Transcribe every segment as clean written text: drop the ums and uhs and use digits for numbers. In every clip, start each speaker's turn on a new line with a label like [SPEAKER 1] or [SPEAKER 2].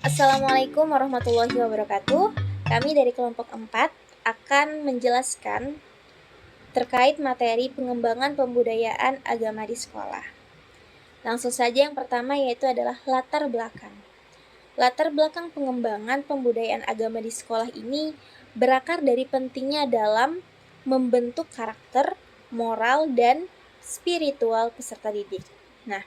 [SPEAKER 1] Assalamualaikum warahmatullahi wabarakatuh. Kami dari kelompok 4 akan menjelaskan terkait materi pengembangan pembudayaan agama di sekolah. Langsung saja yang pertama yaitu adalah latar belakang. Latar belakang pengembangan pembudayaan agama di sekolah ini berakar dari pentingnya dalam membentuk karakter, moral, dan spiritual peserta didik. Nah,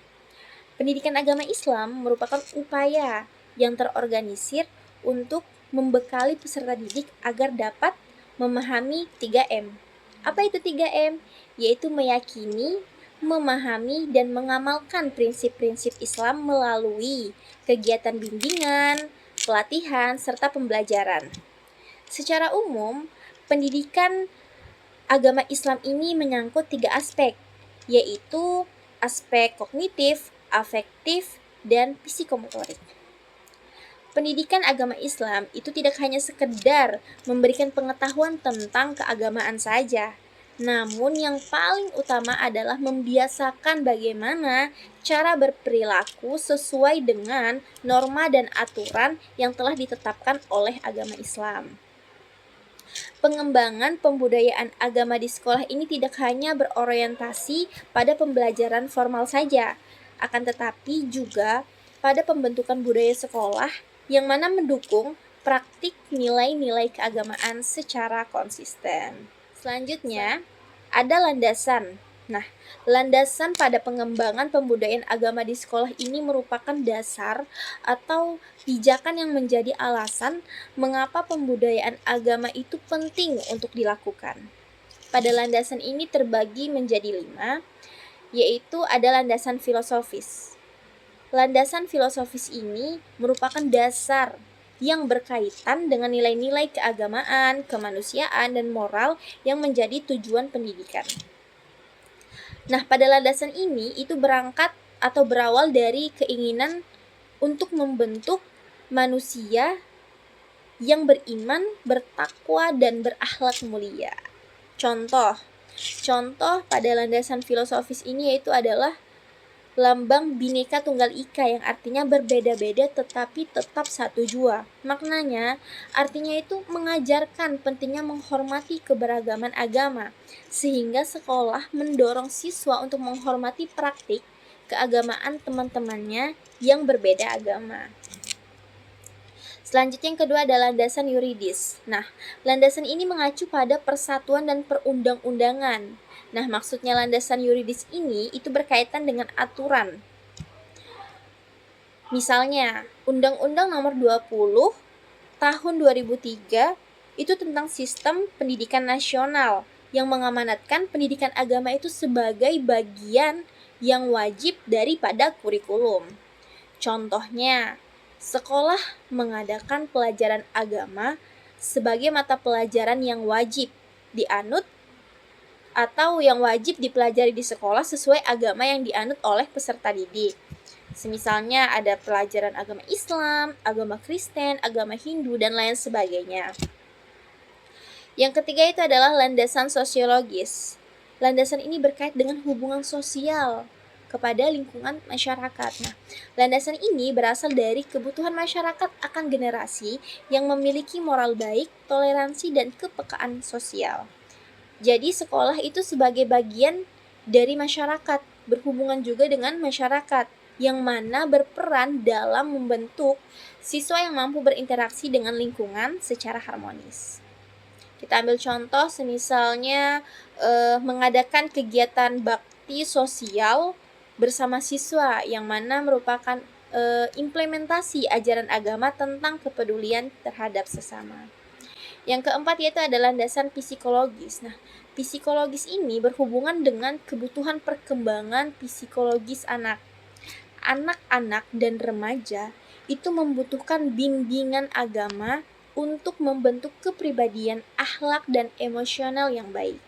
[SPEAKER 1] pendidikan agama Islam merupakan upaya yang terorganisir untuk membekali peserta didik agar dapat memahami 3M. Apa itu 3M? Yaitu meyakini, memahami, dan mengamalkan prinsip-prinsip Islam melalui kegiatan bimbingan, pelatihan, serta pembelajaran. Secara umum, pendidikan agama Islam ini menyangkut 3 aspek, yaitu aspek kognitif, afektif, dan psikomotorik. Pendidikan agama Islam itu tidak hanya sekedar memberikan pengetahuan tentang keagamaan saja, namun yang paling utama adalah membiasakan bagaimana cara berperilaku sesuai dengan norma dan aturan yang telah ditetapkan oleh agama Islam. Pengembangan pembudayaan agama di sekolah ini tidak hanya berorientasi pada pembelajaran formal saja, akan tetapi juga pada pembentukan budaya sekolah yang mana mendukung praktik nilai-nilai keagamaan secara konsisten. Selanjutnya, ada landasan. Nah, landasan pada pengembangan pembudayaan agama di sekolah ini merupakan dasar atau pijakan yang menjadi alasan mengapa pembudayaan agama itu penting untuk dilakukan. Pada landasan ini terbagi menjadi 5, yaitu ada landasan filosofis. Landasan filosofis ini merupakan dasar yang berkaitan dengan nilai-nilai keagamaan, kemanusiaan, dan moral yang menjadi tujuan pendidikan. Nah, pada landasan ini itu berangkat atau berawal dari keinginan untuk membentuk manusia yang beriman, bertakwa, dan berakhlak mulia. Contoh pada landasan filosofis ini yaitu adalah lambang Bhinneka Tunggal Ika yang artinya berbeda-beda tetapi tetap satu jua. Maknanya artinya itu mengajarkan pentingnya menghormati keberagaman agama, sehingga sekolah mendorong siswa untuk menghormati praktik keagamaan teman-temannya yang berbeda agama. Selanjutnya yang kedua adalah landasan yuridis. Nah, landasan ini mengacu pada persatuan dan perundang-undangan. Nah, maksudnya landasan yuridis ini itu berkaitan dengan aturan. Misalnya, Undang-Undang Nomor 20 Tahun 2003 itu tentang sistem pendidikan nasional yang mengamanatkan pendidikan agama itu sebagai bagian yang wajib daripada kurikulum. Contohnya, sekolah mengadakan pelajaran agama sebagai mata pelajaran yang wajib dianut atau yang wajib dipelajari di sekolah sesuai agama yang dianut oleh peserta didik. Semisalnya ada pelajaran agama Islam, agama Kristen, agama Hindu, dan lain sebagainya. Yang ketiga itu adalah landasan sosiologis. Landasan ini berkait dengan hubungan sosial kepada lingkungan masyarakat. Nah, landasan ini berasal dari kebutuhan masyarakat akan generasi yang memiliki moral baik, toleransi, dan kepekaan sosial. Jadi sekolah itu sebagai bagian dari masyarakat, berhubungan juga dengan masyarakat, yang mana berperan dalam membentuk siswa yang mampu berinteraksi dengan lingkungan secara harmonis. Kita ambil contoh semisalnya mengadakan kegiatan bakti sosial bersama siswa yang mana merupakan implementasi ajaran agama tentang kepedulian terhadap sesama. Yang keempat yaitu adalah landasan psikologis. Nah, psikologis ini berhubungan dengan kebutuhan perkembangan psikologis anak. Anak-anak dan remaja itu membutuhkan bimbingan agama untuk membentuk kepribadian, akhlak, dan emosional yang baik.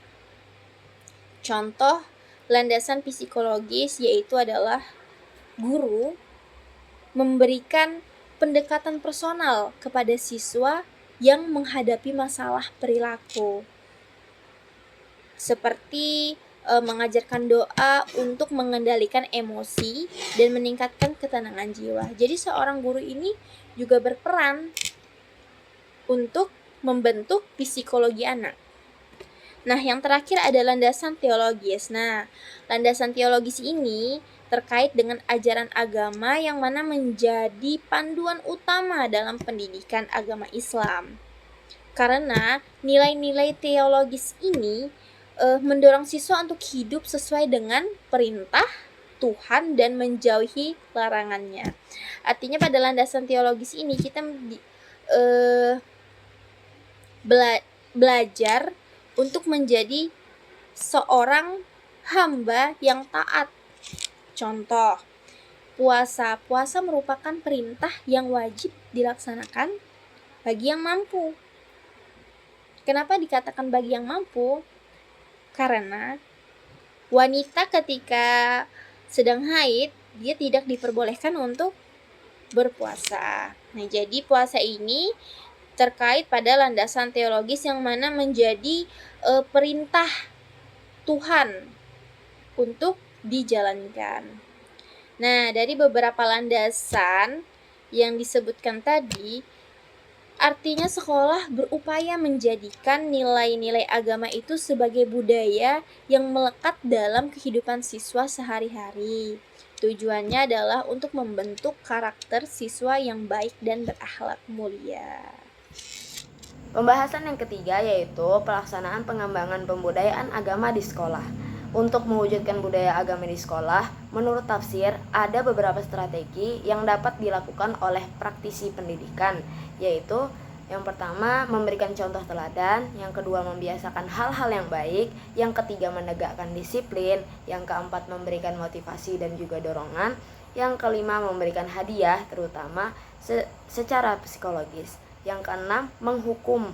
[SPEAKER 1] Contoh landasan psikologis yaitu adalah guru memberikan pendekatan personal kepada siswa yang menghadapi masalah perilaku, seperti mengajarkan doa untuk mengendalikan emosi dan meningkatkan ketenangan jiwa. Jadi seorang guru ini juga berperan untuk membentuk psikologi anak. Nah, yang terakhir ada landasan teologis. Nah, landasan teologis ini terkait dengan ajaran agama yang mana menjadi panduan utama dalam pendidikan agama Islam. Karena nilai-nilai teologis ini mendorong siswa untuk hidup sesuai dengan perintah Tuhan dan menjauhi larangannya. Artinya pada landasan teologis ini kita belajar untuk menjadi seorang hamba yang taat. Contoh, puasa. Puasa merupakan perintah yang wajib dilaksanakan bagi yang mampu. Kenapa dikatakan bagi yang mampu? Karena wanita ketika sedang haid, dia tidak diperbolehkan untuk berpuasa. Nah, jadi puasa ini terkait pada landasan teologis yang mana menjadi perintah Tuhan untuk dijalankan. Nah, dari beberapa landasan yang disebutkan tadi, artinya sekolah berupaya menjadikan nilai-nilai agama itu sebagai budaya yang melekat dalam kehidupan siswa sehari-hari. Tujuannya adalah untuk membentuk karakter siswa yang baik dan berakhlak mulia.
[SPEAKER 2] Pembahasan yang ketiga yaitu pelaksanaan pengembangan pembudayaan agama di sekolah. Untuk mewujudkan budaya agama di sekolah, menurut tafsir ada beberapa strategi yang dapat dilakukan oleh praktisi pendidikan, yaitu yang pertama memberikan contoh teladan, yang kedua membiasakan hal-hal yang baik, yang ketiga menegakkan disiplin, yang keempat memberikan motivasi dan juga dorongan, yang kelima memberikan hadiah terutama secara psikologis, yang keenam menghukum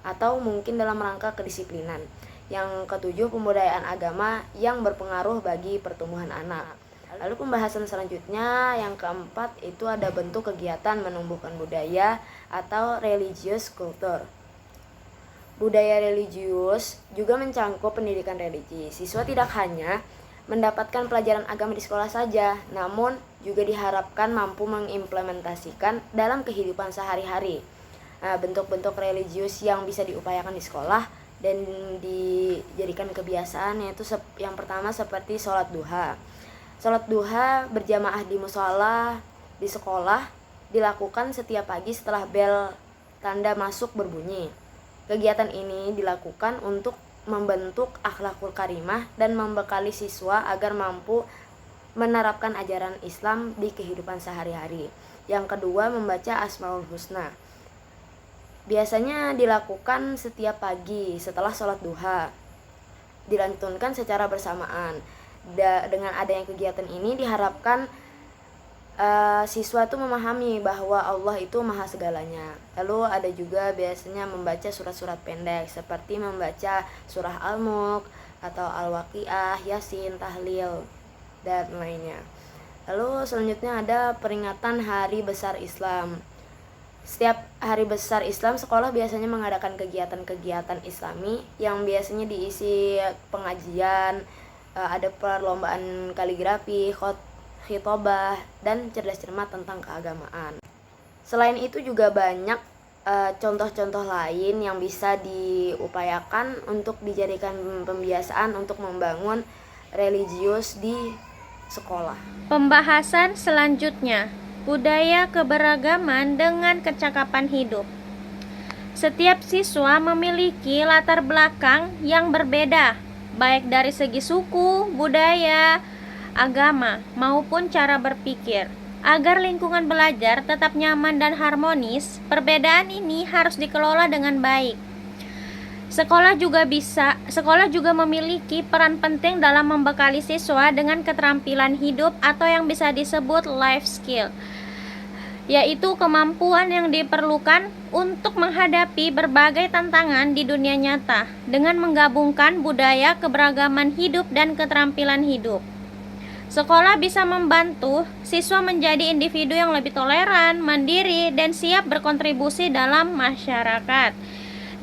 [SPEAKER 2] atau mungkin dalam rangka kedisiplinan, yang ketujuh pembudayaan agama yang berpengaruh bagi pertumbuhan anak. Lalu pembahasan selanjutnya yang keempat itu ada bentuk kegiatan menumbuhkan budaya atau religious culture. Budaya religius juga mencangkup pendidikan religi. Siswa tidak hanya mendapatkan pelajaran agama di sekolah saja, namun juga diharapkan mampu mengimplementasikan dalam kehidupan sehari-hari. Nah, bentuk-bentuk religius yang bisa diupayakan di sekolah dan dijadikan kebiasaan yaitu yang pertama seperti sholat duha. Sholat duha berjamaah di musola di sekolah dilakukan setiap pagi setelah bel tanda masuk berbunyi. Kegiatan ini dilakukan untuk membentuk akhlakul karimah dan membekali siswa agar mampu menerapkan ajaran Islam di kehidupan sehari-hari. Yang kedua, membaca Asmaul Husna. Biasanya dilakukan setiap pagi setelah sholat duha, dilantunkan secara bersamaan. Dengan adanya kegiatan ini diharapkan siswa itu memahami bahwa Allah itu maha segalanya. Lalu ada juga biasanya membaca surat-surat pendek seperti membaca surah Al-Mulk atau Al-Waqiah, Yasin, Tahlil, dan lainnya. Lalu selanjutnya ada peringatan Hari Besar Islam. Setiap hari besar Islam, sekolah biasanya mengadakan kegiatan-kegiatan Islami yang biasanya diisi pengajian, ada perlombaan kaligrafi, khitobah, dan cerdas cermat tentang keagamaan. Selain itu juga banyak contoh-contoh lain yang bisa diupayakan untuk dijadikan pembiasaan untuk membangun religius di sekolah.
[SPEAKER 3] Pembahasan selanjutnya, budaya keberagaman dengan kecakapan hidup. Setiap siswa memiliki latar belakang yang berbeda, baik dari segi suku, budaya, agama, maupun cara berpikir. Agar lingkungan belajar tetap nyaman dan harmonis, perbedaan ini harus dikelola dengan baik. Sekolah juga memiliki peran penting dalam membekali siswa dengan keterampilan hidup atau yang bisa disebut life skill, yaitu kemampuan yang diperlukan untuk menghadapi berbagai tantangan di dunia nyata dengan menggabungkan budaya, keberagaman hidup, dan keterampilan hidup. Sekolah bisa membantu siswa menjadi individu yang lebih toleran, mandiri, dan siap berkontribusi dalam masyarakat.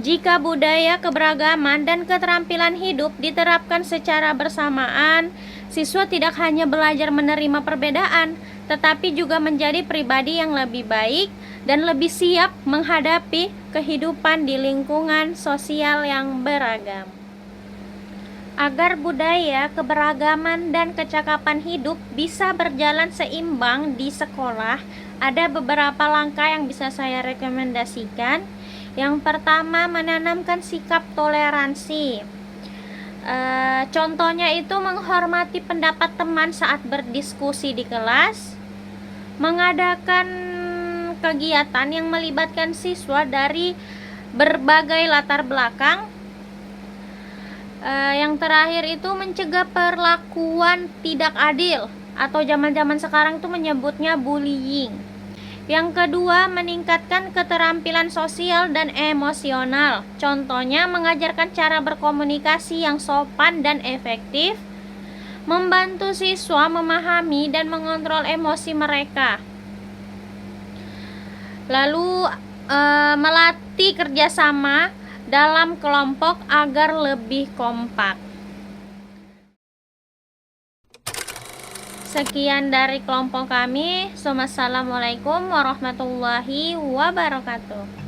[SPEAKER 3] Jika budaya keberagaman dan keterampilan hidup diterapkan secara bersamaan, siswa tidak hanya belajar menerima perbedaan, tetapi juga menjadi pribadi yang lebih baik dan lebih siap menghadapi kehidupan di lingkungan sosial yang beragam. Agar budaya, keberagaman, dan kecakapan hidup bisa berjalan seimbang di sekolah, ada beberapa langkah yang bisa saya rekomendasikan. Yang pertama, menanamkan sikap toleransi. Contohnya itu menghormati pendapat teman saat berdiskusi di kelas, mengadakan kegiatan yang melibatkan siswa dari berbagai latar belakang. Yang terakhir itu mencegah perlakuan tidak adil atau zaman-zaman sekarang itu menyebutnya bullying. Yang kedua, meningkatkan keterampilan sosial dan emosional. Contohnya mengajarkan cara berkomunikasi yang sopan dan efektif, membantu siswa memahami dan mengontrol emosi mereka. Lalu melatih kerjasama dalam kelompok agar lebih kompak. Sekian dari kelompok kami. Wassalamualaikum warahmatullahi wabarakatuh.